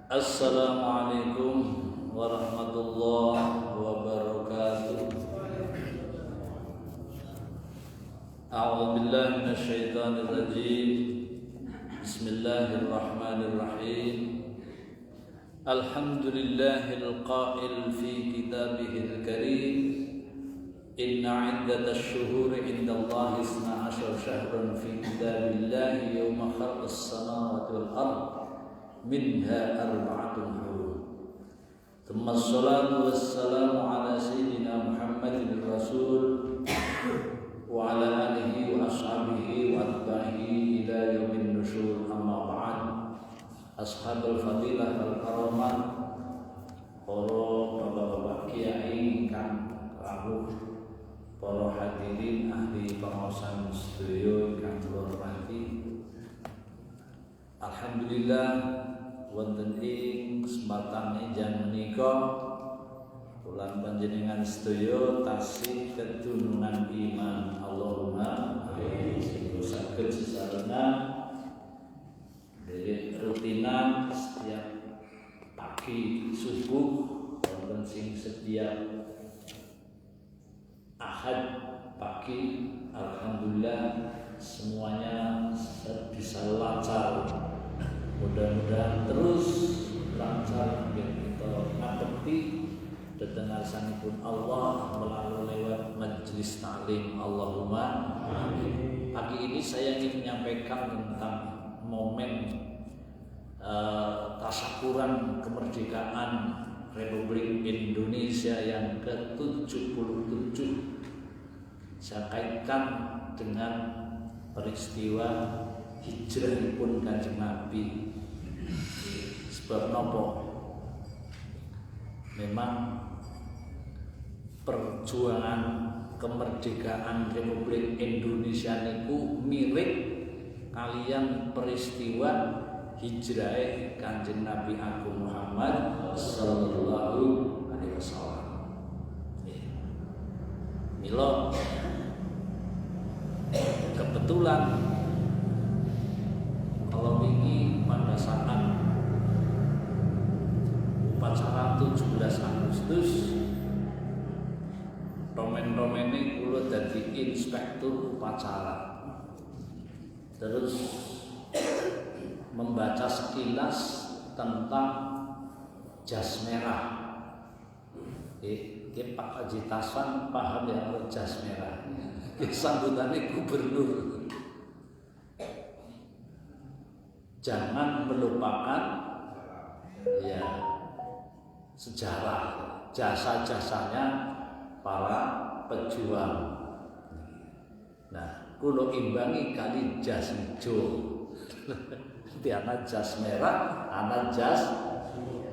Assalamualaikum warahmatullahi wabarakatuh. A'udzu billahi minasyaitonir rajim. Bismillahirrahmanirrahim. Alhamdulillahil qa'il fi kitabihil karim. Inna 'iddatash shuhuri 'indallahi 12 syahran fi kitabillahi yawma khalaqas samawati wal ardh minha arba'atun hurum. Thumma assalatu wassalamu ala sayyidina Muhammadin Rasul wa ala alihi wa ashabihi wa atba'ihi ila yaumin nusyur. Amma ba'd. Ashabul fadilah wal karamah, para bapak-bapak kiai ingkang rawuh, para hadirin ahli pengawasan sedaya ingkang kula hormati. Alhamdulillah wonten ing kesempatan enjang menika kula panjenengan sedaya tasih keturunan iman. Allahumma amin. Saged sesarana dari rutinan setiap pagi subuh wonten sing setiap Ahad pagi. Alhamdulillah semuanya bisa lancar. Mudah-mudahan terus lancar kita ngabekti detengarsanipun Allah melalui lewat majelis taklim. Allahumma amin. Pagi ini saya ingin menyampaikan tentang momen tasyakuran kemerdekaan Republik Indonesia yang ke-77. Saya kaitkan dengan peristiwa hijrahipun Kanjeng Nabi. Sebab nopo? Memang perjuangan kemerdekaan Republik Indonesia niku mirip kalian peristiwa hijrah Kanjeng Nabi Agung Muhammad sallallahu alaihi wasallam. Mila kebetulan kalau ini pada saat upacara 17 Agustus romen-romene kula dadi inspektur upacara, terus membaca sekilas tentang jas merah. Pak Haji Taswan paham ya jas merah? Sambutannya gubernur. Jangan melupakan ya sejarah, jasa-jasanya para pejuang. Nah, kulo imbangi kali jas hijau. Di anak jas merah, anak jas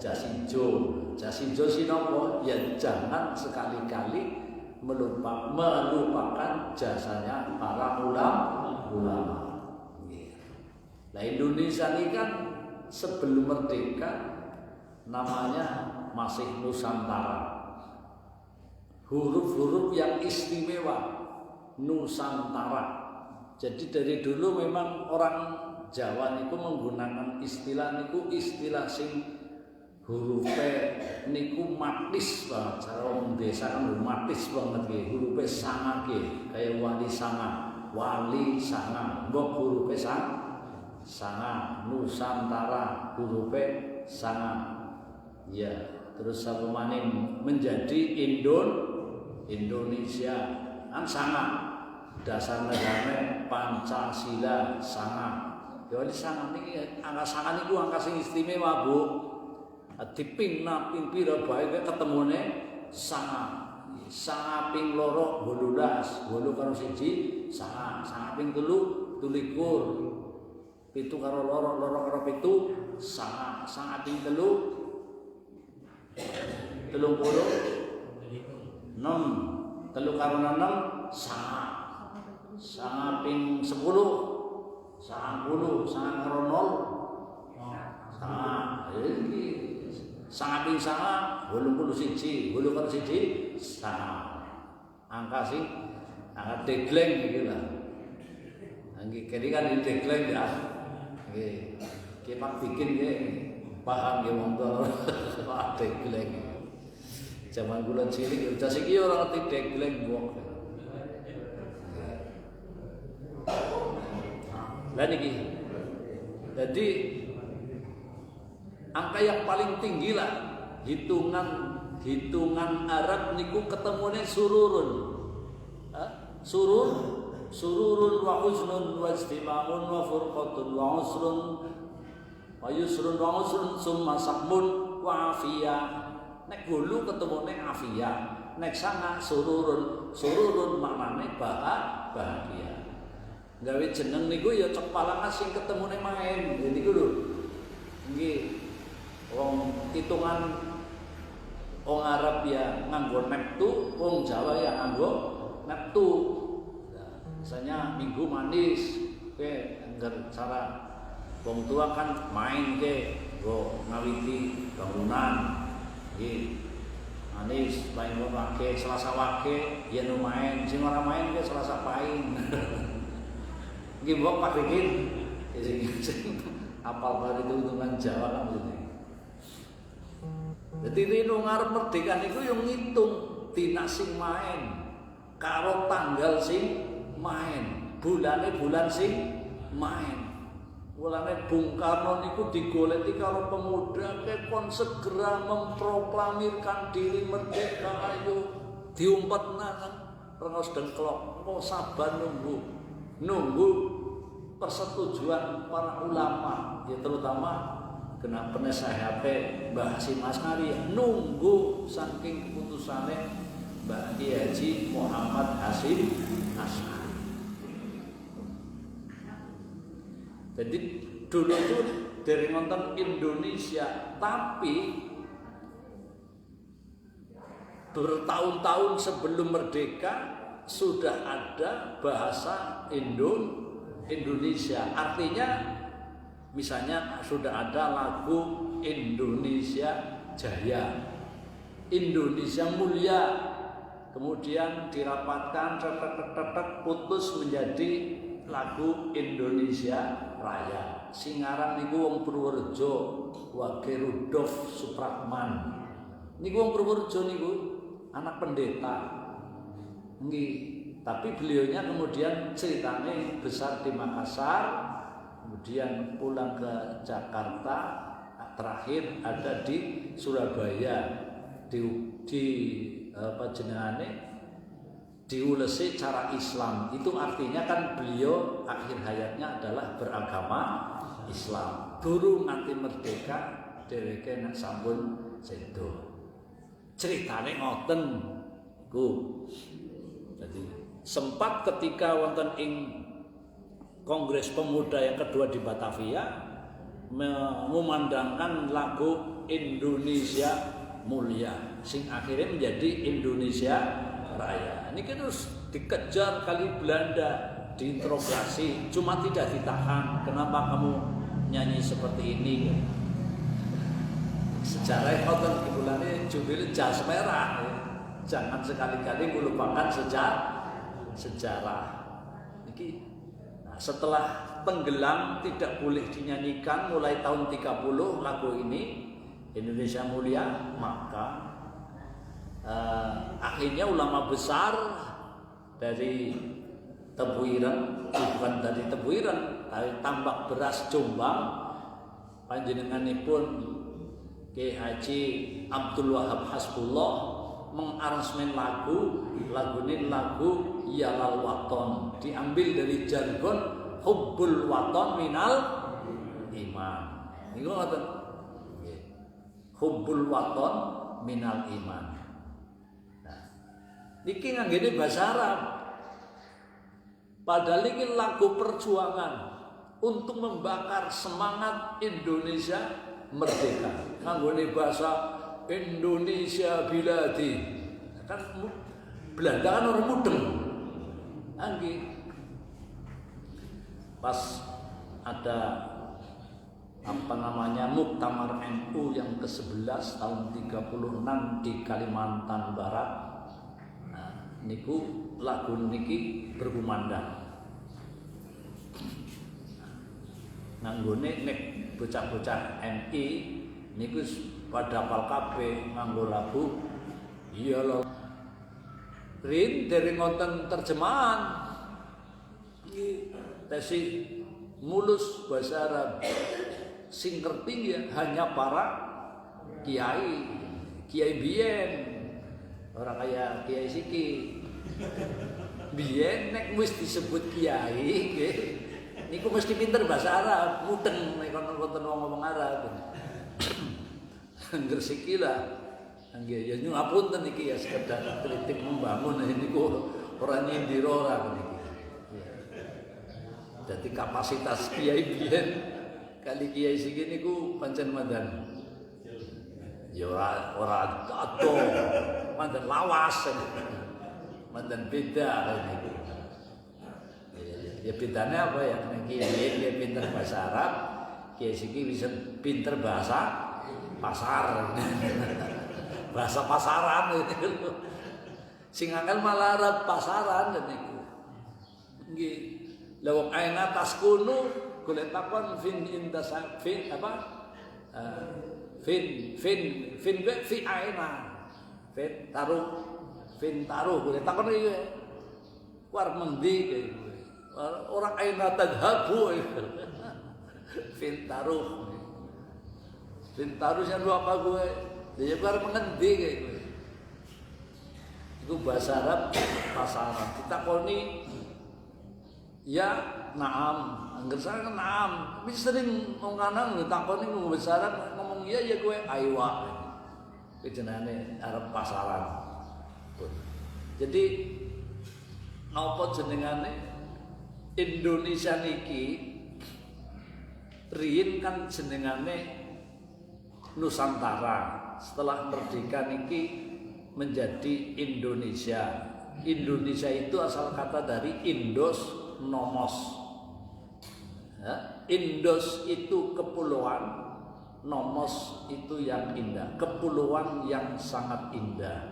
hijau. Jas hijau sinopo? Ya jangan sekali-kali melupakan jasanya para ulama. Nah, Indonesia ini kan sebelum merdeka namanya masih Nusantara. Huruf-huruf yang istimewa Nusantara. Jadi dari dulu memang orang Jawa niku menggunakan istilah niku istilah sing hurufe niku matis banget. Cara wong desa kan matis banget nggih. Hurufe sangat nggih, kaya wali sangat, mbok hurufe sangat, Nusantara hurufe sangat. Ya, terus apa maneh menjadi Indonesia kan sangat. Dasar negara Pancasila sangat. Ya wali sangat niki angka sangat niku angka sing istimewa, Bu. Diping ping pira bae ketemune sangat. Sangat ping loro 18, 8 karo 1 sangat ping 3 23. 7 karo loro karo 7 sangat ping 3 30 6 3 karo 6 sangat ping 10 karo 0 sangat iki sangat ping sangat 81 karo 1 sangat angka sing angka degleng iki lah. Nggih kene kan degleng ya. Nggih. Ki Pak bikin nggih. Paham ya wong tuwa. Degleng. Zaman kula cilik udah siki ora ngerti degleng wong. Lah niki. Jadi angka yang paling tinggi lah hitungan Arab niku ketemune sururun. Sururun wa huznun wa istimamun wa furqatun wa usrun wa yusrun wa usrun summa sahmun wa afiyah. Nek gulu ketemune afiyah, nek sanga sururun maknane bahagia. Gawe jeneng niku ya cepalangan sing ketemune main. Jadi niku lho. Nggih. Wong hitungan wong Arab ya nganggo neptu, wong Jawa ya nganggo neptu. Misalnya minggu manis, anggar cara wong tua kan main go ngawiti bangunan, manis main wake, Selasa wake, ya no main, sing ora main Selasa pain. Nggih mbok Pak Rikin, apal kali itu hitungan Jawa kan gitu. Jadi rino ngarep merdeka niku yo ngitung dina sing main, karo tanggal sing main, bulan sing main. Mulane Bung Karno niku digoleki karo pemuda kon segera memproklamirkan diri merdeka, ayo diumpetna kan rengos dengklok, engko sabar nunggu persetujuan para ulama, ya terutama kena penasehat Mbah Hasyim Asy'ari, nunggu saking keputusane Mbah Haji Muhammad Hasyim Asy'ari. Jadi dulu itu dari nonton Indonesia, tapi bertahun-tahun sebelum merdeka sudah ada bahasa Indonesia. Artinya misalnya sudah ada lagu Indonesia Jaya, Indonesia Mulia, kemudian dirapatkan putus menjadi lagu Indonesia Raya. Singaran niku wong Purworejo, Wage Rudolf Supratman. Niku wong Purworejo niku anak pendeta. Nggih, tapi beliaunya kemudian ceritanya besar di Makassar, kemudian pulang ke Jakarta, terakhir ada di Surabaya, di apa jenengane, diulesi cara Islam. Itu artinya kan beliau akhir hayatnya adalah beragama Islam. Durung nganti merdeka dheweke nek sampun sedo. Ceritane ngoten ku. Jadi sempat ketika wonten ing Kongres Pemuda yang kedua di Batavia memandangkan lagu Indonesia Mulia sing akhirnya menjadi Indonesia Raya. Ini kan terus dikejar kali Belanda, diinterogasi, cuma tidak ditahan. Kenapa kamu nyanyi seperti ini? Sejarah ngoten dibulane judulnya jas merah. Jangan sekali-kali melupakan sejarah. Niki setelah tenggelam tidak boleh dinyanyikan mulai tahun 30 lagu ini Indonesia Mulia, maka akhirnya ulama besar dari Tebuiren, bukan dari Tebuiren, dari Tambak Beras Jombang, panjenenganipun Kiai Haji Abdul Wahab Hasbullah mengaransemen lagu ini lagu Yalal Waton, diambil dari jargon Hubbul Waton minal iman. Niku ngoten. Hubbul Waton minal iman. Nah, niki nganggene bahasa Arab. Padahal ini lagu perjuangan untuk membakar semangat Indonesia merdeka. Nganggone bahasa Indonesia biladi. Kan Belanda kan orang mudeng. Anggi. Pas ada apa namanya Muktamar NU yang ke-11 tahun 36 di Kalimantan Barat. Nah, niku lagu niki berkumandang. Nganggone nek bocah-bocah NI niku pada apal kabeh nganggo lagu. Iya lho. Rin dereng wonten terjemahan. Iki tesi mulus bahasa Arab. Sing ngerti ya hanya para kiai biyen. Orang kaya kiai siki. Biyen nek wis disebut kiai nggih niku mesti pinter bahasa Arab, mudeng nek wonten wong ngomong Arab. Gresiki lah. Nggih, ya nyuwun ngapunten iki ya sekedar kritik membangun niku ora nyindir ora niki. Dadi kapasitas kiai biyen kali kiai siki niku pancen mandan. Ya ora ado, mandan lawas. Mandan beda niku. Ya bedanya apa ya? Kiai dia pinter bahasa Arab, kiai siki bisa pinter bahasa pasar. Bahasa pasaran itu. Sing angel malah Arab pasaran niku. Nggih. Lah wong aina taskunu golek takon fin intasaf fin apa? Fin fi aina. Fin taruh golek takon iki. War mendi kowe. Orang aina tadhabu. Fin taruh. Fin taruh jan apa kowe? Dia baru mengendi kayak gue. Itu bahasa Arab pasaran. Kita koni ya naam, angger sana naam. Bisa sering ngomong kita koni ngomong bahasa Arab ngomong iya ya gue aywa. Kejenane Arab pasaran. Jadi napa jenengane Indonesia niki riyin kan jenengane Nusantara. Setelah merdeka niki menjadi Indonesia. Indonesia itu asal kata dari Indos nomos. Ya, Indos itu kepulauan, nomos itu yang indah, kepulauan yang sangat indah.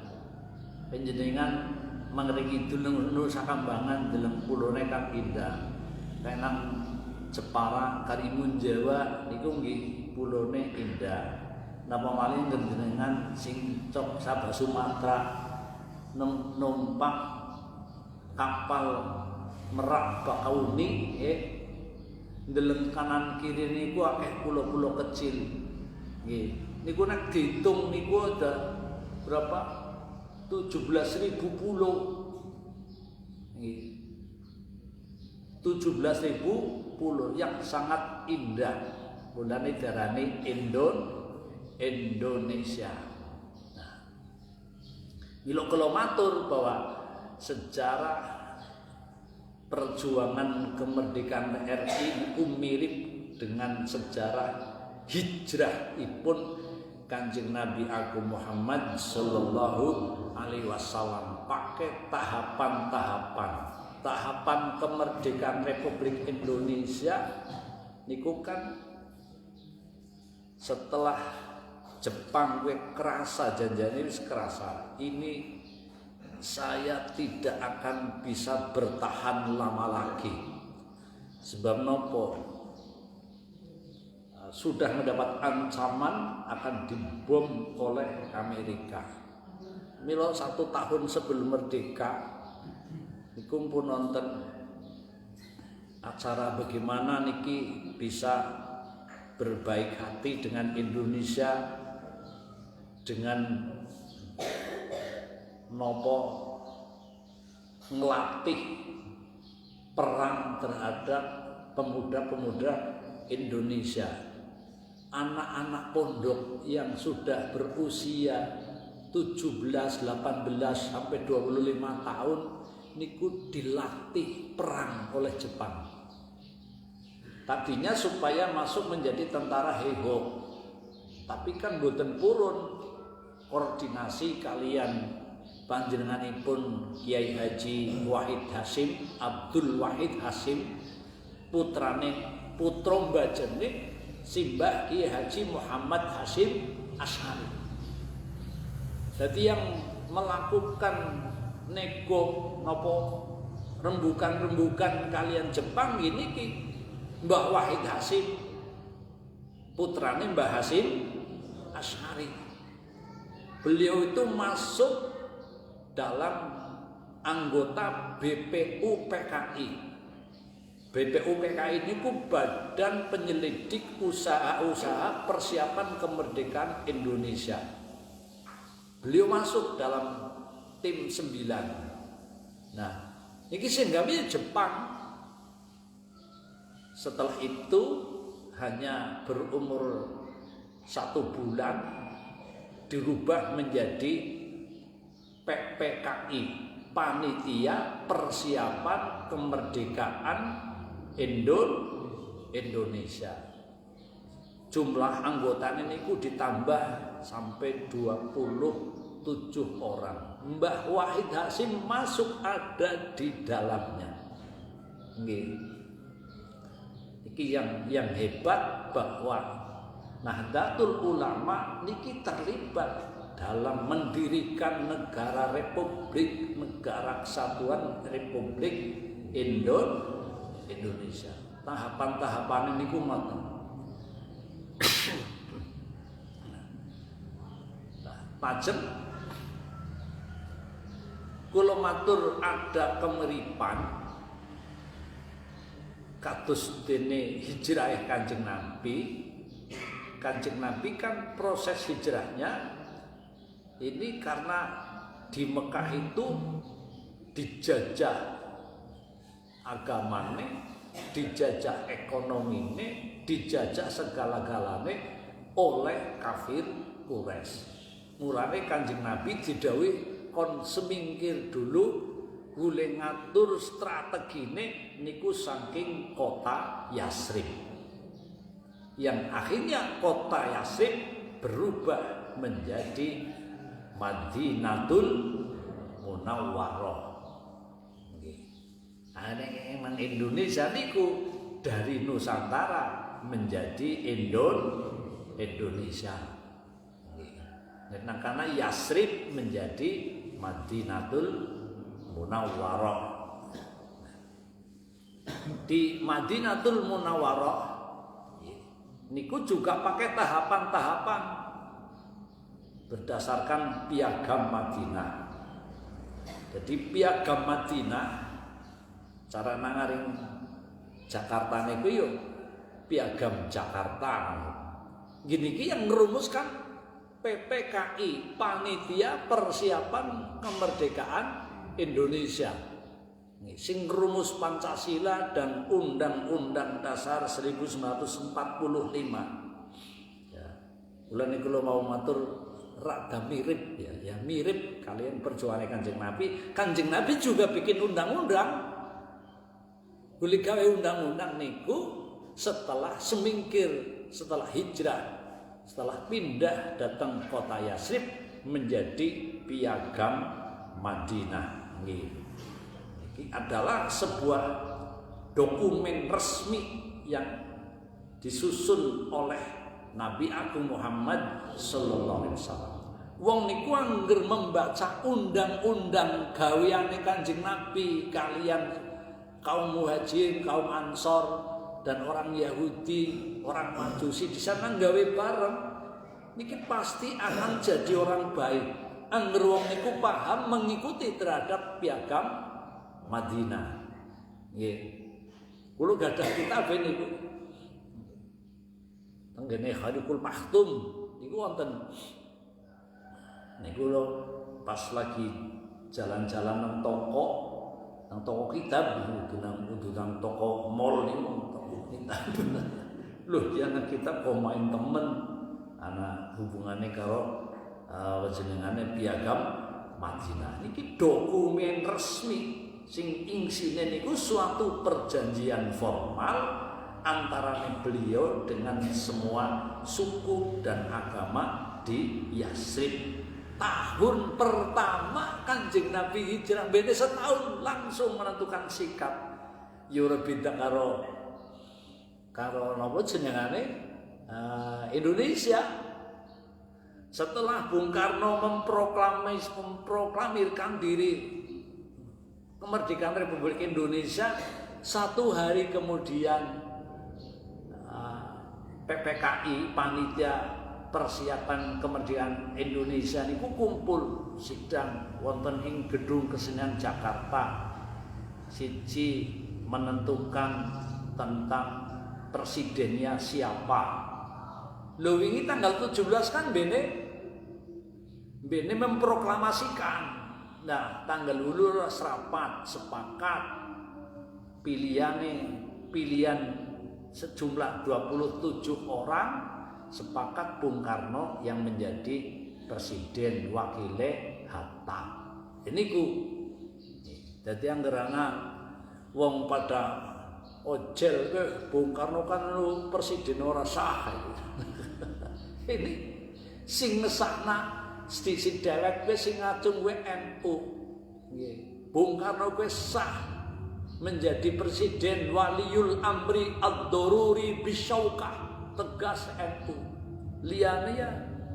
Panjenengan mangriki dulung Nusa Kambangan dalam pulone kang indah. Kenang Jepara, Karimun Jawa niku nggih pulone indah. Napa malih jenengan sing cok Sabah Sumatera numpak kapal Merak Bakauni ndeleng kanan kiri niku akeh pulau-pulau kecil. Nggih. Niku nek diitung niku ada berapa? 17.000 pulau. Nggih. 17.000 pulau yang sangat indah. Mulane darane Indonesia. Nah, mila kula matur bahwa sejarah perjuangan kemerdekaan RI itu mirip dengan sejarah hijrahipun Kanjeng Nabi Agung Muhammad sallallahu alaihi wasallam. Pakai tahapan kemerdekaan Republik Indonesia niku kan setelah Jepang gue kerasa janjane wis kerasa. Ini saya tidak akan bisa bertahan lama lagi. Sebab nopo? Sudah mendapat ancaman akan dibom oleh Amerika. Milo 1 tahun sebelum merdeka, niku pun nonton acara bagaimana niki bisa berbaik hati dengan Indonesia, dengan nopo ngelatih perang terhadap pemuda-pemuda Indonesia, anak-anak pondok yang sudah berusia 17, 18 sampai 25 tahun niku dilatih perang oleh Jepang. Tadinya supaya masuk menjadi tentara Heiho. Tapi kan boten purun koordinasi kalian panjenenganipun Kiai Haji Wahid Hasyim, Abdul Wahid Hasyim, putrane putra mbajene Simbah Kiai Haji Muhammad Hasyim Asy'ari. Jadi yang melakukan nego napa rembukan kalian Jepang ini Mbah Wahid Hasyim, putrane Mbah Hasyim Asy'ari. Beliau itu masuk dalam anggota BPU PKI. BPU PKI ini Badan Penyelidik Usaha-usaha Persiapan Kemerdekaan Indonesia. Beliau masuk dalam tim 9. Nah, ini sehingga Jepang setelah itu hanya berumur 1 bulan dirubah menjadi PPKI, Panitia Persiapan Kemerdekaan Indonesia. Jumlah anggotanya niku ditambah sampai 27 orang. Mbah Wahid Hasyim masuk ada di dalamnya. Nggih. Iki yang hebat bahwa Nahdlatul Ulama niki terlibat dalam mendirikan negara Kesatuan Republik Indonesia. Tahapan-tahapan ini ngoten. Pajem kula matur ada kemiripan kados dene hijrah Kanjeng Nabi. Kanjeng Nabi kan proses hijrahnya ini karena di Mekah itu dijajah agamane, dijajah ekonomine, dijajah segala-galane oleh kafir Quraisy. Mulane Kanjeng Nabi didhawuhi kon semingkir dulu gule ngatur strategine niku saking kota Yasrib. Yang akhirnya kota Yasrib berubah menjadi Madinatul Munawwarah. Emang Indonesia niku dari Nusantara menjadi Indonesia. Karena Yasrib menjadi Madinatul Munawwarah. Di Madinatul Munawwarah niku juga pakai tahapan-tahapan berdasarkan piagam Madinah. Jadi piagam Madinah cara nangaring Jakarta niku yo piagam Jakarta. Gini ki yang merumuskan PPKI, Panitia Persiapan Kemerdekaan Indonesia. Sing rumus Pancasila dan Undang-Undang Dasar 1945. Ya, kula niku mau matur rada mirip ya mirip kalian perjuangan Kanjeng Nabi. Kanjeng Nabi juga bikin undang-undang. Kuli gawe undang-undang niku setelah semingkir, setelah hijrah, setelah pindah datang kota Yasrib menjadi piagam Madinah. Nggih. Ini adalah sebuah dokumen resmi yang disusun oleh Nabi Agung Muhammad sallallahu alaihi wasallam. Wong niku angger membaca undang-undang gaweane Kanjeng Nabi kalian kaum Muhajirin, kaum Ansor dan orang Yahudi, orang Majusi di sana gawe bareng. Niki pasti akan jadi orang baik. Angger wong niku paham mengikuti terhadap piagam Madinah. Nggih. Kulo gadah kitab niku. Tenggene Khaliqul Maktum niku wonten. Niku lho pas lagi jalan-jalan nang toko kitab nang toko mall niku toko kitab. Loh, jangan kitab kok main temen ana hubungannya karo jenengane piagam Madinah. Niki dokumen resmi sing isine niku suatu perjanjian formal antara beliau dengan semua suku dan agama di Yasrib. Tahun pertama Kanjeng Nabi hijrah beda setahun langsung menentukan sikap. Yo beda karo napa jenengane Indonesia. Setelah Bung Karno memproklamirkan diri kemerdekaan Republik Indonesia, 1 hari kemudian PPKI, Panitia persiapan kemerdekaan Indonesia niku kumpul sidang wonten ing Gedung Kesenian Jakarta. Siji menentukan tentang presidennya siapa. Lho wingi tanggal 17 kan bene memproklamasikan. Nah, tanggal 8 serapat sepakat pilihan sejumlah 27 orang sepakat Bung Karno yang menjadi presiden, wakile Hatta. Ini ku. Jadi anggerana wong pada ojel ke Bung Karno kan lu presiden ora sah. Ini sing ngesakna sedisi dewek wis sing ngacung NU. Nggih. Bung Karno wis sah menjadi presiden waliul amri ad-daruri bisyauqah, tegas NU. Liyane ya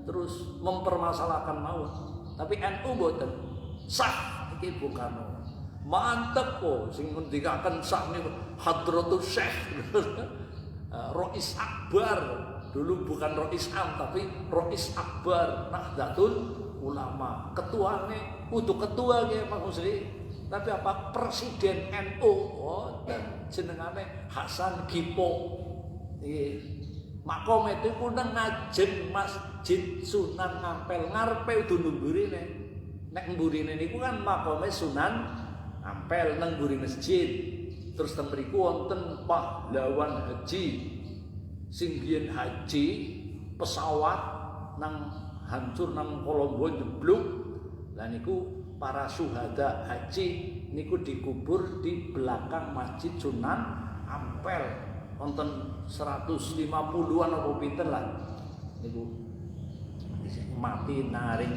terus mempermasalahkan maut. Tapi NU mboten sah iki Bung Karno. Mantep kok sing ngendikaken sah niku Hadratus Syekh Rois Akbar. Dulu bukan Rois Am tapi Rois Akbar Nahdlatul Ulama. Ketuane kudu ketua nggih Pak Musri. Tapi apa presiden NU? Oh, dan jenengane Hasan Gipo. Nggih. Makom itu ku nang ngajeng Masjid Sunan Ampel ngarepe udu mburine. Nek mburine niku kan makome Sunan Ampel nang mburi masjid. Terus ten mriku wonten pahlawan haji. Sing biyen haji pesawat nang hancur nang Kolombo jeblok. Lah niku para syuhada haji niku dikubur di belakang Masjid Sunan Ampel. Wonten 150-an apa pinten lah. Niku mati naring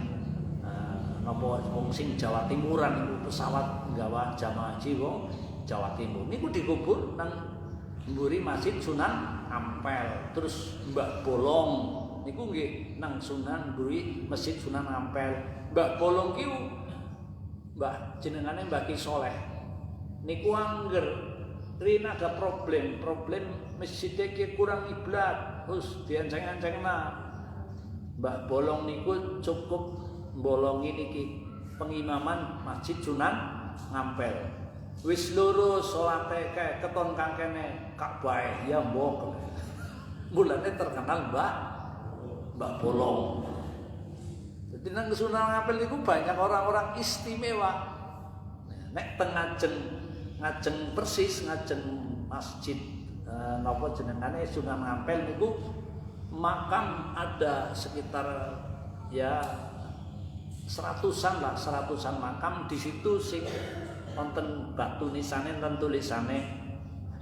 napa wong sing Jawa Timuran niku pesawat nggawa jamaah haji wong Jawa Timur niku dikubur nang mburi Masjid Sunan Ampel. Terus Mbah Bolong niku nggih nang Sunan mburi Masjid Sunan Ampel. Mbah Bolong ki Mbah jenengane Mbah Ki Soleh niku angger rina ada problem masjid iki kurang iblat terus dienceng-encengna. Mbah Bolong niku cukup mbolongi niki pengimaman Masjid Sunan Ampel. Wis lurus salate kae keton kangkene Ka'bah ya mbok. Mulane terkenal Mbah Bolong. Jadi nang Sunan Ampel niku banyak orang-orang istimewa. Nek teng ngajeng persis ngajeng masjid napa jenengane Sunan Ampel niku makam ada sekitar ya seratusan makam di situ sing wonten batu nisane dan tulisane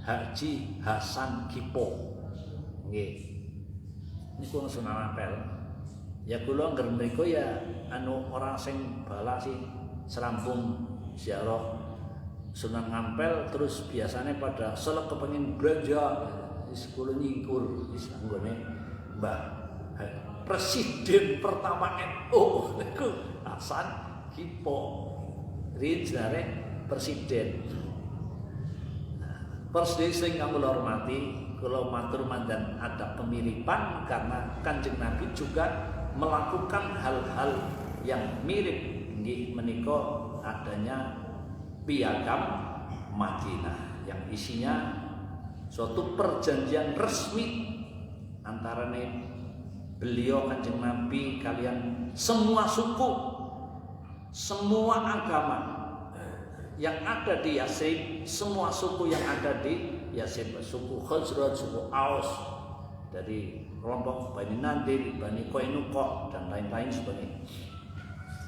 Haji Hasan Gipo. Nggih. Niku Sunan Ampel. Ya kula ngger mriku ya orang sing bala sih serampung ziarah Sunan Ampel terus biasanya pada selek kepengin belanja wis kula nyingkur wis anggone Mbah Presiden pertama NU niku Hasan Gipo. Rinjare presiden. Presiden sing kula hormati, kula matur mandan ada pemiripan karena Kanjeng Nabi juga melakukan hal-hal yang mirip nggih menika adanya piagam Madinah yang isinya suatu perjanjian resmi antara beliau Kanjeng Nabi kalian semua suku, semua agama yang ada di Yasrib, semua suku yang ada di Yasrib, suku Khazraj, suku Aus, dari kelompok Bani Nadir, Bani Qainuqa dan lain-lain sebagainya.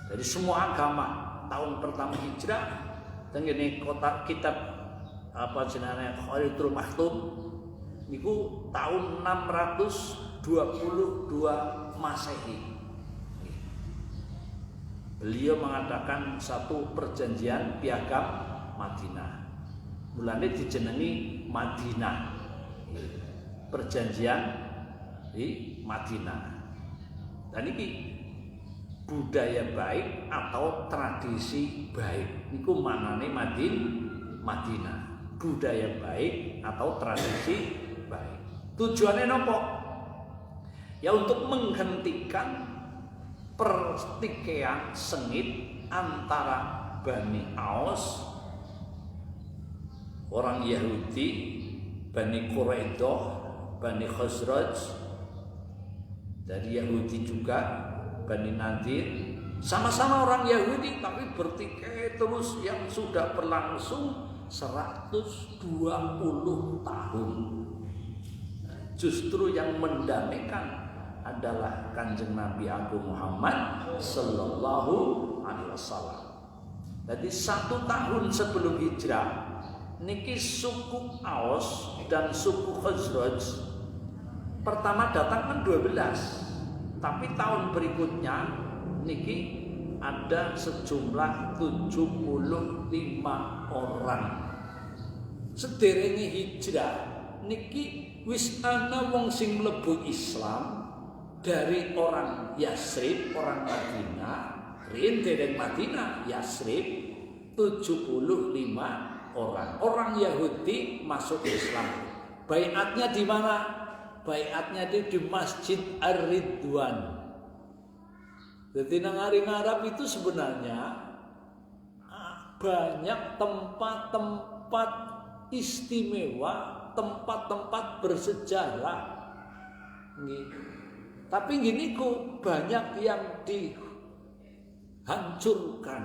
Dari semua agama tahun pertama hijrah tengene kota kitab apa jenenge Khalidatul Maktum niku tahun 622 Masehi. Beliau mengadakan satu perjanjian piagam Madinah. Mulane dijenengi Madinah. Perjanjian di Madinah. Dan ini budaya baik atau tradisi baik. Niku manane Madinah. Budaya baik atau tradisi baik. Tujuannya nopo? Ya untuk menghentikan pertikaian sengit antara Bani Aus, orang Yahudi, Bani Quraidah, Bani Khazraj, dari Yahudi juga, Bani Nadir, sama-sama orang Yahudi tapi bertikai terus yang sudah berlangsung 120 tahun. Justru yang mendamaikan adalah Kanjeng Nabi Agung Muhammad Sallallahu Alaihi Wasallam. Jadi 1 tahun sebelum hijrah niki suku Aus dan suku Khazraj pertama datang kan 12, tapi tahun berikutnya niki ada sejumlah 75 orang. Sederenge hijrah niki wis ana wong sing mlebu Islam dari orang Yasrib, orang Madinah, riyen dereng Madinah, Yasrib 75 orang. Orang Yahudi masuk Islam. Baiatnya di mana? Baiatnya di Masjid Ar-Ridwan. Jadi nang Arab itu sebenarnya banyak tempat-tempat istimewa, tempat-tempat bersejarah. Tapi gini kok banyak yang dihancurkan.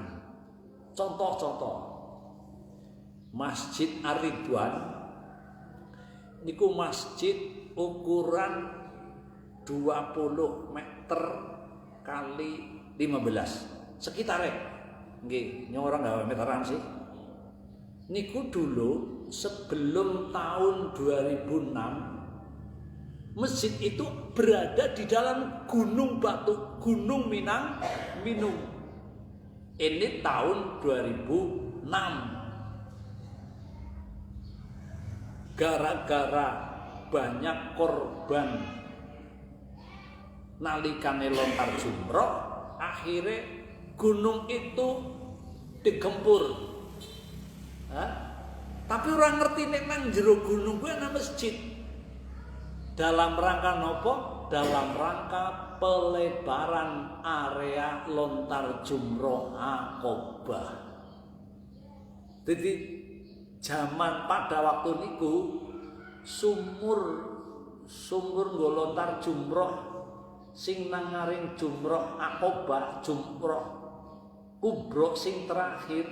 Contoh-contoh. Masjid Ar-Ridwan niku masjid ukuran 20 meter kali 15 sekitarnya. Nggih, nyorong gawe meteran sih. Niku dulu sebelum tahun 2006 masjid itu berada di dalam gunung batu, Gunung Minung. Ini tahun 2006. Gara-gara banyak korban nalikane lontar jumroh, akhirnya gunung itu digempur. Tapi orang ngerti nek nang jero gunung kuwi ana masjid. Dalam rangka nopo? Dalam rangka pelebaran area lontar jumroh Aqobah. Jadi zaman pada waktu niku sumur nggo lontar jumroh sing nang ngaring jumroh Aqobah, jumroh kubro sing terakhir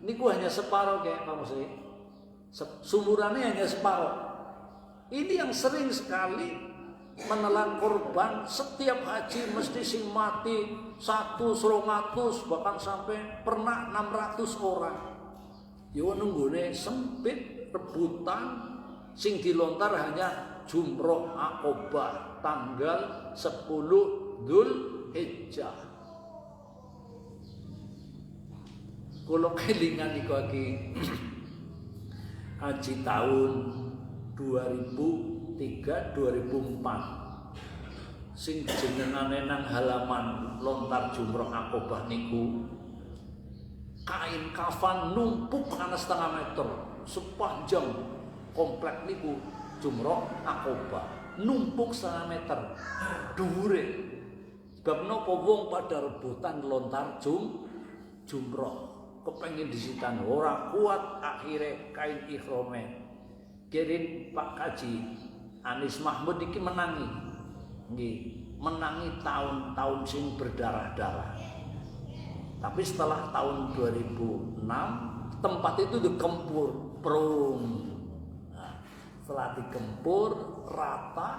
niku hanya separuh kayak Pak Musri. Sumurannya hanya separuh. Ini yang sering sekali menelan korban. Setiap haji mesti sing mati 100, bahkan sampai pernah 600 orang. Yo nunggune sempit, rebutan, sing dilontar hanya jumroh Aqobah tanggal 10 Dzulhijjah. Kula kelingan iku iki haji tahun 2003-2004 sing jenengane nang halaman lontar jumroh Aqobah niku kain kafan numpuk ana 1,5 meter sepanjang komplek niku jumroh Aqobah numpuk 1,5 meter dhuwure. Sebab napa wong pada rebutan lontar jumroh kepengin disitan ora kuat, akhirnya kain ikhrome kirim Pak Kaji Anis Mahmud iki menangi tahun-tahun sing berdarah-darah. Tapi setelah tahun 2006 tempat itu digempur prung. Nah, setelah digempur rata,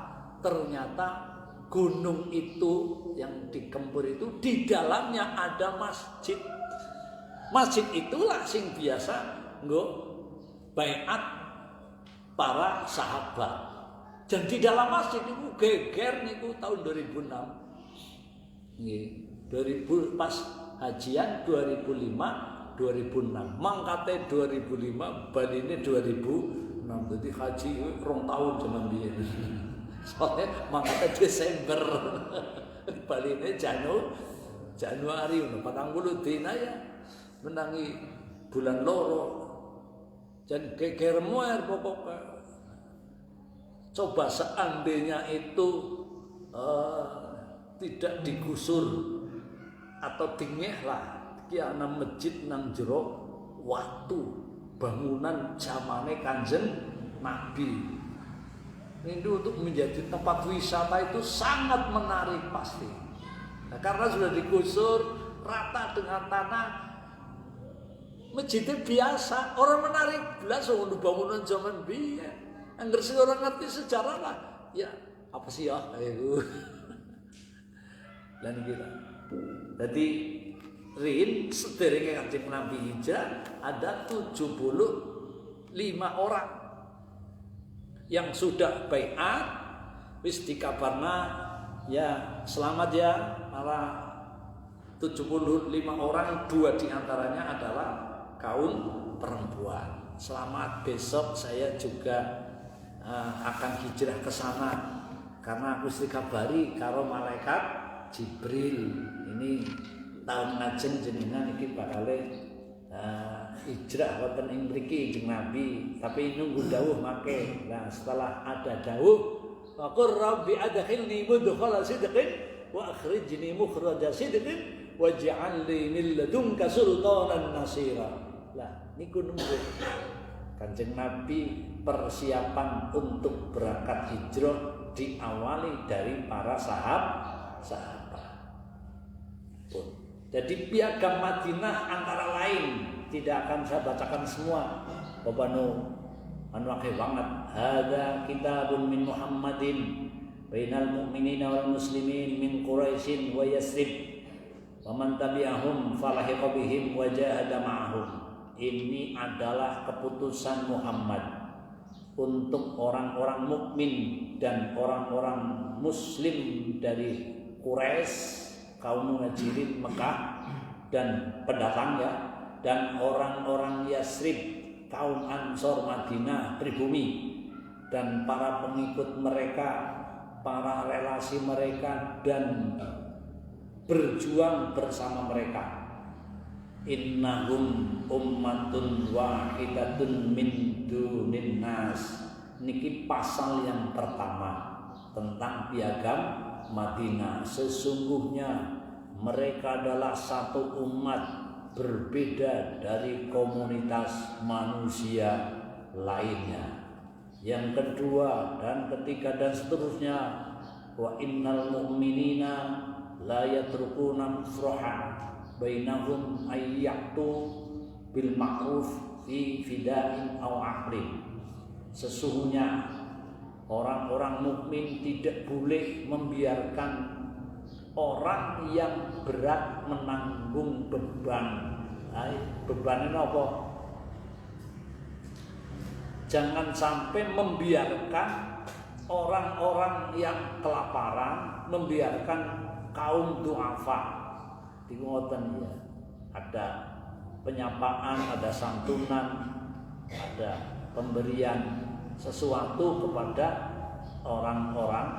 ternyata gunung itu yang digempur itu di dalamnya ada masjid. Masjid itulah sing biasa nggo baiat para sahabat. Dan di dalam masjid itu geger niku tahun 2006. Nggih, 2000 pas hajian 2005 2006. Mangkate 2005, baline 2006. Dadi haji 2 tahun jaman biyen. Soalnya mangkate Desember. Baline Januari 40 dina ya. Menangi bulan loro. Jadi geger muer pokoknya. Coba seandainya itu tidak digusur atau dingeh lah ki ana masjid nang jero waktu bangunan zamane Kanjeng Nabi. Ini untuk menjadi tempat wisata itu sangat menarik pasti. Nah, karena sudah digusur rata dengan tanah, masjidnya biasa, orang menarik belas untuk bangunan zaman biyen. Angger sing orang ngerti sejarah lah, ya apa sih ya itu. Dan kita. Jadi Rin sederenge Kanjeng Nabi hijrah ada 75 orang yang sudah baiat wis dikabarna ya selamat ya para 75 orang, 2 diantaranya adalah kaum perempuan. Selamat, besok saya juga akan hijrah ke sana karena aku dikabari karo malaikat Jibril ini tahun ngajeng jenengan iki bakale hijrah wonten ing mriki Kanjeng Nabi, tapi nunggu dawuh make. Nah, setelah ada dawuh, faqur rabbi adkhilni mudkhala sidqin wa akhrijni mukhraja sidqin waj'al li min ladunka sultanan nasira. Lah niku nunggu Kanjeng Nabi persiapan untuk berangkat hijrah diawali dari para sahabat. Jadi piagam Madinah antara lain, tidak akan saya bacakan semua. Babanu anu akeh banget. Hadza kitabun min Muhammadin bainal mu'minina wal muslimin min Quraisyin wa Yasrib. Wa man tabi'ahum falahiqa bihim wa jahada ma'ahum. Ini adalah keputusan Muhammad untuk orang-orang mukmin dan orang-orang muslim dari Quraisy, kaum Muhajirin Mekah dan pendatang ya, dan orang-orang Yasrib, kaum Ansor Madinah pribumi, dan para pengikut mereka, para relasi mereka, dan berjuang bersama mereka. Innahum ummatun wahidatun min dunin nas. Niki pasal yang pertama tentang piagam Madinah. Sesungguhnya mereka adalah satu umat berbeda dari komunitas manusia lainnya. Yang kedua dan ketiga dan seterusnya, wa innal mu'minina la yatrukuna mufrahan bainahum ayyatu bil ma'ruf fi fida'in aw aqlin. Sesungguhnya orang-orang mukmin tidak boleh membiarkan orang yang berat menanggung beban. Beban ini apa? Jangan sampai membiarkan orang-orang yang kelaparan, membiarkan kaum du'afa. Ngoten ya. Ada penyapaan, ada santunan, ada pemberian sesuatu kepada orang-orang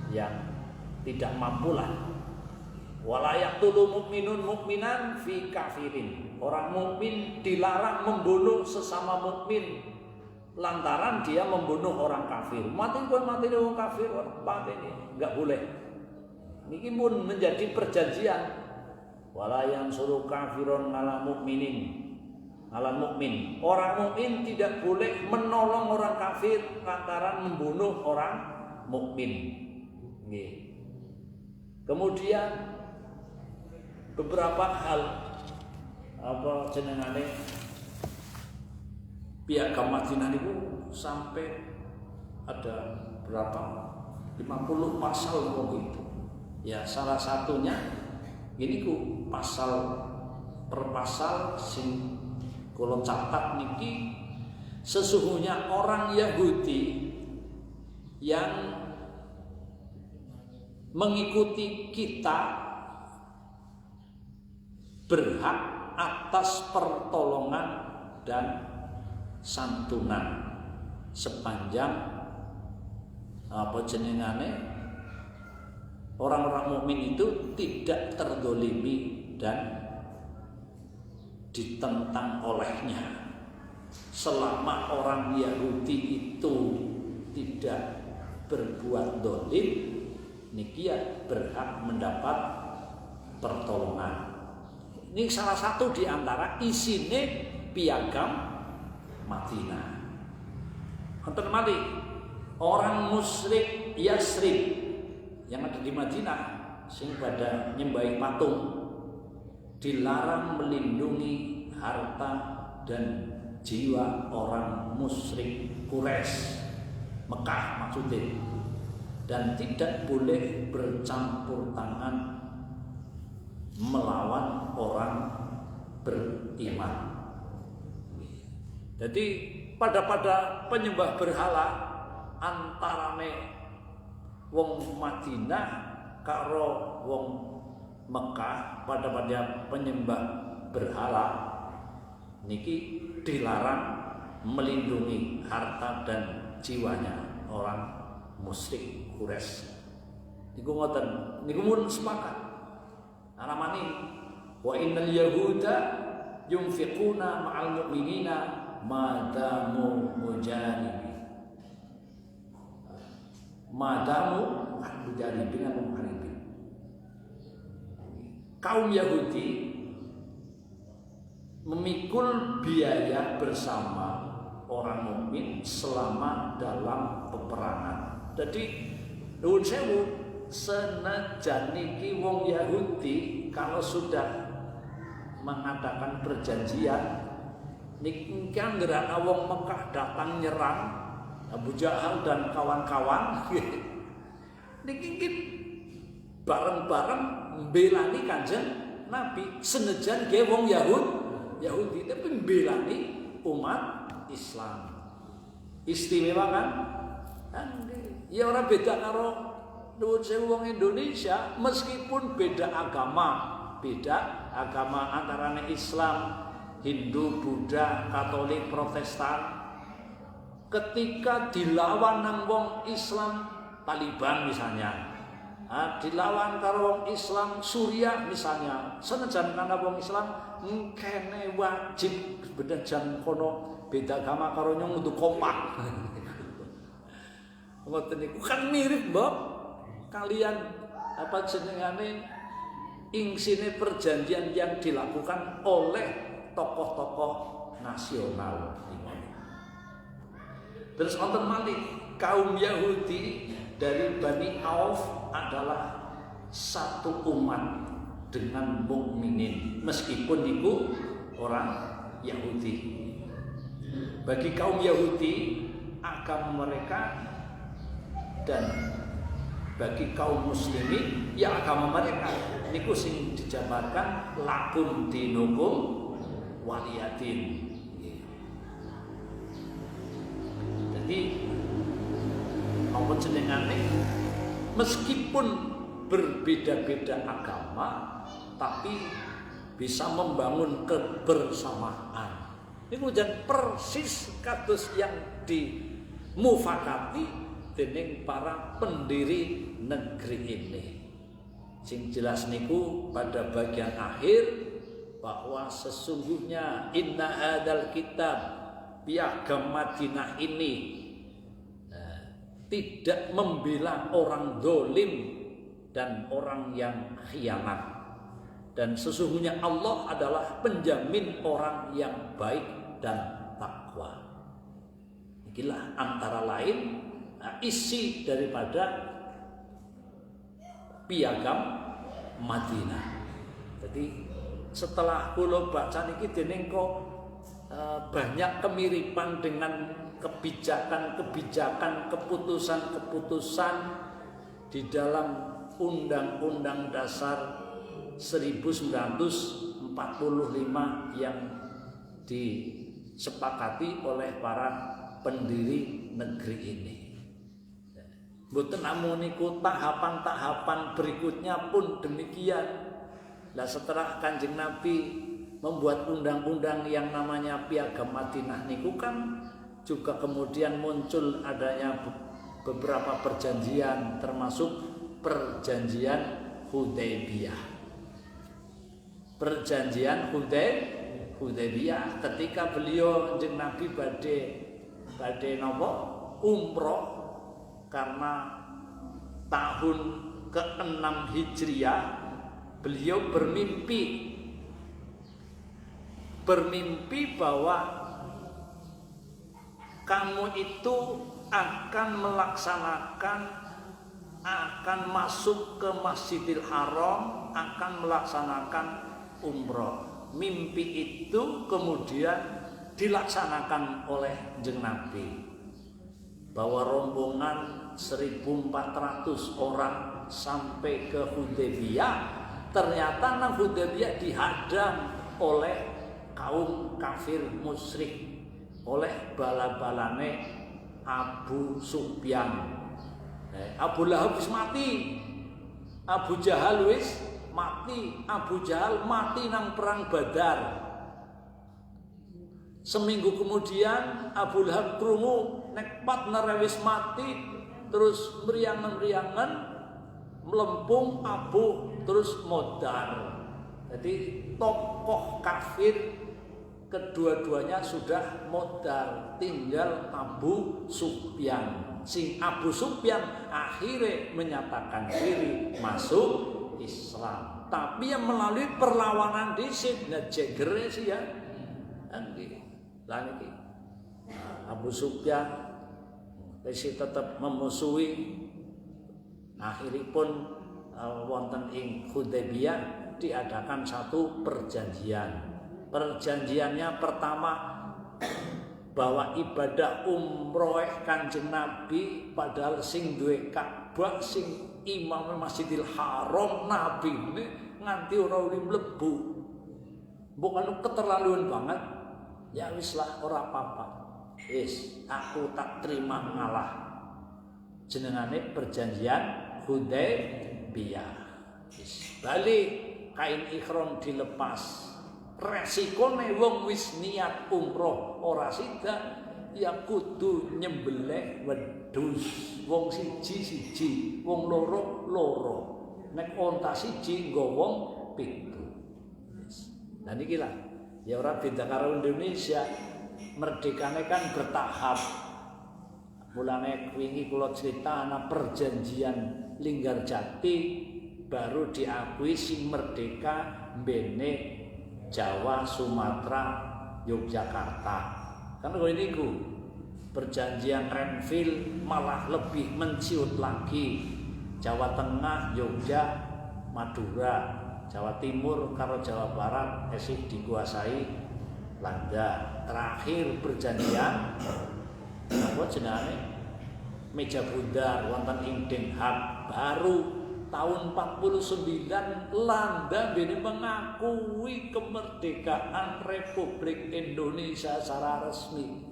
yang tidak mampu lah. Wala yaqtulu mu'minun mu'minan fi kafirin. Orang mukmin dilarang membunuh sesama mukmin lantaran dia membunuh orang kafir. Mati orang kafir, mati ini enggak boleh. Niki pun menjadi perjanjian. Wala yansuru kafirun ala mu'minin. Ala mukmin. Orang mukmin tidak boleh menolong orang kafir lantaran membunuh orang mukmin. Nggih. Kemudian beberapa hal apa jenengane piagam Madinah itu sampai ada berapa 50 pasal begitu. Ya salah satunya ini ku pasal per pasal sing kula catat niki, sesungguhnya orang Yahudi yang mengikuti kita berhak atas pertolongan dan santunan sepanjang apa jenengane orang-orang mukmin itu tidak terdolimi dan ditentang olehnya. Selama orang Yahudi itu tidak berbuat dolim, niki berhak mendapat pertolongan. Ini salah satu di antara isine piagam Madinah. Wonten malih orang musyrik Yasrib yang ada di Madinah sing pada nyembahi patung dilarang melindungi harta dan jiwa orang musyrik Quraisy Mekah maksudnya, dan tidak boleh bercampur tangan melawan orang beriman. Jadi pada penyembah berhala antarane wong Madinah karo wong Mekah pada penyembah berhala niki dilarang melindungi harta dan jiwanya orang musyrik Quraisy. Niku ngoten, niku mun sepakat. Alamani wa innal yahuda yunfiquna ma'al mu'minina madamu mujanibi. Madamu mujanibi apa muharibin. Kaum Yahudi memikul biaya bersama orang mukmin selama dalam peperangan. Jadi nuwun sewu, senajan niki wong Yahudi kalau sudah mengadakan perjanjian niki kan gerana wong Mekah datang nyerang Abu Jahal dan kawan-kawan niki bareng-bareng mbelani Kanjeng Nabi senajan ge wong Yahudi tapi mbelani umat Islam. Istimewa kan? Ya orang beda karo nuwun sewu wong Indonesia, meskipun beda agama antarane Islam, Hindu, Buddha, Katolik, Protestan. Ketika dilawan nang wong Islam Taliban misalnya, dilawan karo wong Islam Suriah misalnya, senajan kana wong Islam kene wajib bedajan kono beda agama karo nyong untuk kompak. Ngoten niku kan mirip, Mbok. Kalian apa jenengane ingsine perjanjian yang dilakukan oleh tokoh-tokoh nasional. Terus wonten malih kaum Yahudi dari Bani Auf adalah satu umat dengan mukminin meskipun itu orang Yahudi. Bagi kaum Yahudi agama mereka dan bagi kaum muslimin ya agama mereka niku sing dijabarkan lakum dinukum waliyatin. Jadi apa jenengane meskipun berbeda-beda agama tapi bisa membangun kebersamaan. Niku jan persis kados yang dimufakati dening para pendiri negeri ini. Sing jelas niku pada bagian akhir bahwa sesungguhnya inna hadzal kitab piagam Madinah ini tidak membela orang zalim dan orang yang khianat, dan sesungguhnya Allah adalah penjamin orang yang baik dan takwa. Inilah antara lain isi daripada piagam Madinah. Jadi setelah kula baca niki dening kok banyak kemiripan dengan kebijakan-kebijakan, keputusan-keputusan di dalam Undang-Undang Dasar 1945 yang disepakati oleh para pendiri negeri ini. Mboten namung niku tahapan-tahapan berikutnya pun demikian. Nah, setelah Kanjeng Nabi membuat undang-undang yang namanya Piagam Madinah niku kan juga kemudian muncul adanya beberapa perjanjian termasuk perjanjian Hudaybiyah. Perjanjian Hudaybiyah ketika beliau Kanjeng Nabi badhe napa umroh karena tahun ke-6 Hijriah, beliau bermimpi bahwa kamu itu akan masuk ke Masjidil Haram, akan melaksanakan umroh. Mimpi itu kemudian dilaksanakan oleh Kanjeng Nabi, bahwa rombongan 1.400 orang sampai ke Hudaybiyah. Ternyata nang Hudaybiyah dihadang oleh kaum kafir musyrik, oleh bala-balane Abu Sufyan. Abu Lahab wis mati, Abu Jahal wis mati. Abu Jahal mati nang perang Badar. Seminggu kemudian Abu Lahab krungu nek partner wis mati, terus meriangan melempung abuh terus modar. Jadi tokoh kafir kedua-duanya sudah modar, tinggal Abu Sufyan. Sing Abu Sufyan akhirnya menyatakan diri masuk Islam, tapi yang melalui perlawanan dhisik jegere sih ya. Nggih. Abu Sufyan masih tetap memusuhi. Akhiripun wonten ing Hudaybiyah diadakan satu perjanjian. Perjanjiannya pertama bahwa ibadah umroh Kanjeng Nabi, padahal sing duwe Ka'bah, sing imam Masjidil Haram, Nabi ini nganti ora mlebu. Bukan keterlaluan banget. Ya wis lah, ora apa-apa. Wis, aku tak terima ngalah. Jenengane perjanjian Hudaybiyah. Wis, balik kain ihram dilepas. Resikone wong wis niat umroh ora sida, ya kudu nyembelih wedhus. Wong siji-siji, wong loro-loro. Nek onta siji nggo wong 7. Nah niki lah, ya ora beda karo Indonesia. Merdekane kan bertahap. Mulane wingi kula cerita ana perjanjian Linggarjati baru diakui sing merdeka mbene Jawa, Sumatera, Yogyakarta. Karena kalau ini perjanjian Renville malah lebih menciut lagi. Jawa Tengah, Yogyakarta, Madura, Jawa Timur karo Jawa Barat esih dikuasai Belanda. Terakhir perjanjian apa jenenge Meja Bundar wonten ing Den Haag baru tahun 49 Belanda bene mengakui kemerdekaan Republik Indonesia secara resmi.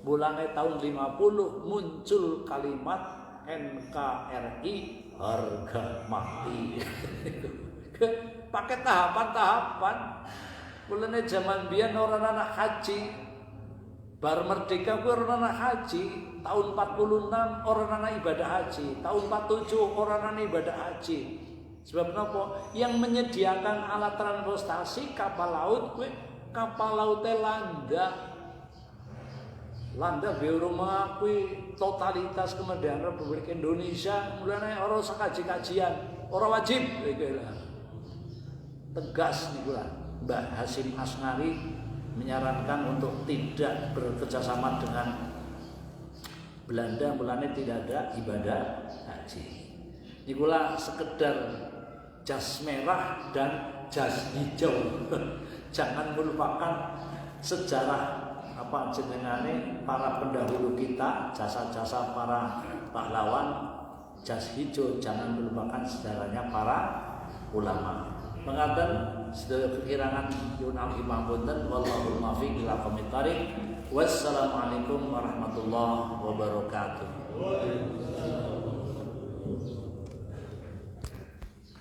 Mulane tahun 50 muncul kalimat NKRI harga mati. Pakai tahapan-tahapan. Mulane zaman biyen orang anak haji, bar merdeka kuwi orang anak haji. Tahun 46 orang anak ibadah haji, tahun 47 orang anak ibadah haji. Sebab apa? Yang menyediakan alat transportasi kapal laut kuwi kapal lautnya Landa biru mengakui totalitas kemerdekaan Republik Indonesia. Mulane orang usah kaji-kajian, orang wajib tegas nih gula. Mbah Hasyim Asnari menyarankan untuk tidak bekerjasama dengan Belanda, mulane tidak ada ibadah haji. Nikulah sekedar jas merah dan jas hijau. Jangan melupakan sejarah apa jenengane para pendahulu kita, jasa-jasa para pahlawan. Jas hijau jangan melupakan sejarahnya para ulama. Mengaten sedaya kekirangan yun al-himam punten wallahul muwaffiq ila aqwamit thariq. Wassalamualaikum warahmatullahi wabarakatuh.